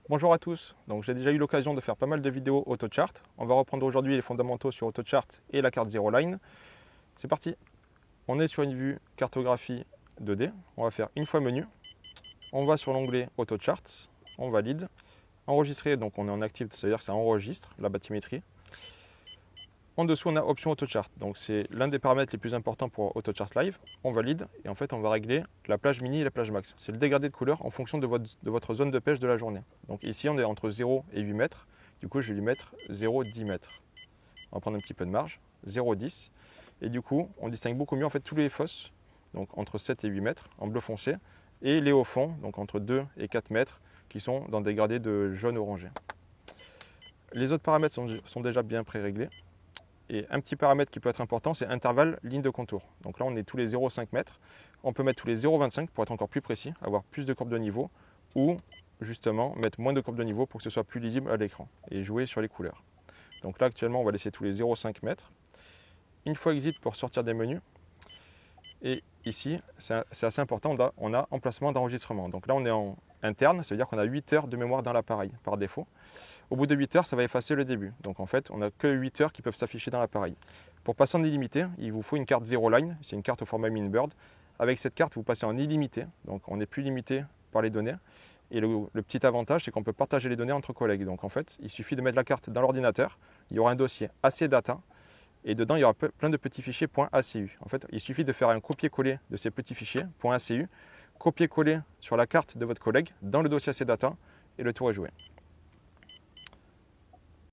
Bonjour à tous, donc j'ai déjà eu l'occasion de faire pas mal de vidéos AutoChart. On va reprendre aujourd'hui les fondamentaux sur AutoChart et la carte Zero Line. C'est parti. On est sur une vue cartographie 2D. On va faire une fois menu. On va sur l'onglet AutoChart, on valide. Enregistrer, donc on est en active, c'est-à-dire que ça enregistre la bathymétrie. En dessous, on a option AutoChart, donc c'est l'un des paramètres les plus importants pour AutoChart Live. On valide et en fait, on va régler la plage mini et la plage max. C'est le dégradé de couleur en fonction de votre zone de pêche de la journée. Donc ici, on est entre 0 et 8 mètres. Du coup, je vais lui mettre 0,10 mètres. On va prendre un petit peu de marge, 0,10. Et du coup, on distingue beaucoup mieux en fait tous les fosses, donc entre 7 et 8 mètres en bleu foncé, et les hauts fonds, donc entre 2 et 4 mètres, qui sont dans des gradés de jaune orangé. Les autres paramètres sont déjà bien pré-réglés. Et un petit paramètre qui peut être important, c'est intervalle ligne de contour. Donc là, on est tous les 0,5 mètres. On peut mettre tous les 0,25 pour être encore plus précis, avoir plus de courbes de niveau, ou justement mettre moins de courbes de niveau pour que ce soit plus lisible à l'écran et jouer sur les couleurs. Donc là, actuellement, on va laisser tous les 0,5 mètres. Une fois exit pour sortir des menus. Et ici, c'est assez important, on a emplacement d'enregistrement. Donc là, on est en interne, ça veut dire qu'on a 8 heures de mémoire dans l'appareil par défaut. Au bout de 8 heures, ça va effacer le début. Donc en fait, on n'a que 8 heures qui peuvent s'afficher dans l'appareil. Pour passer en illimité, il vous faut une carte Zero Line, c'est une carte au format Minbird. Avec cette carte, vous passez en illimité, donc on n'est plus limité par les données. Et le petit avantage, c'est qu'on peut partager les données entre collègues. Donc en fait, il suffit de mettre la carte dans l'ordinateur, il y aura un dossier AC Data, et dedans, il y aura plein de petits fichiers .acu. En fait, il suffit de faire un copier-coller de ces petits fichiers .acu, copier-coller sur la carte de votre collègue dans le dossier AC Data, et le tour est joué.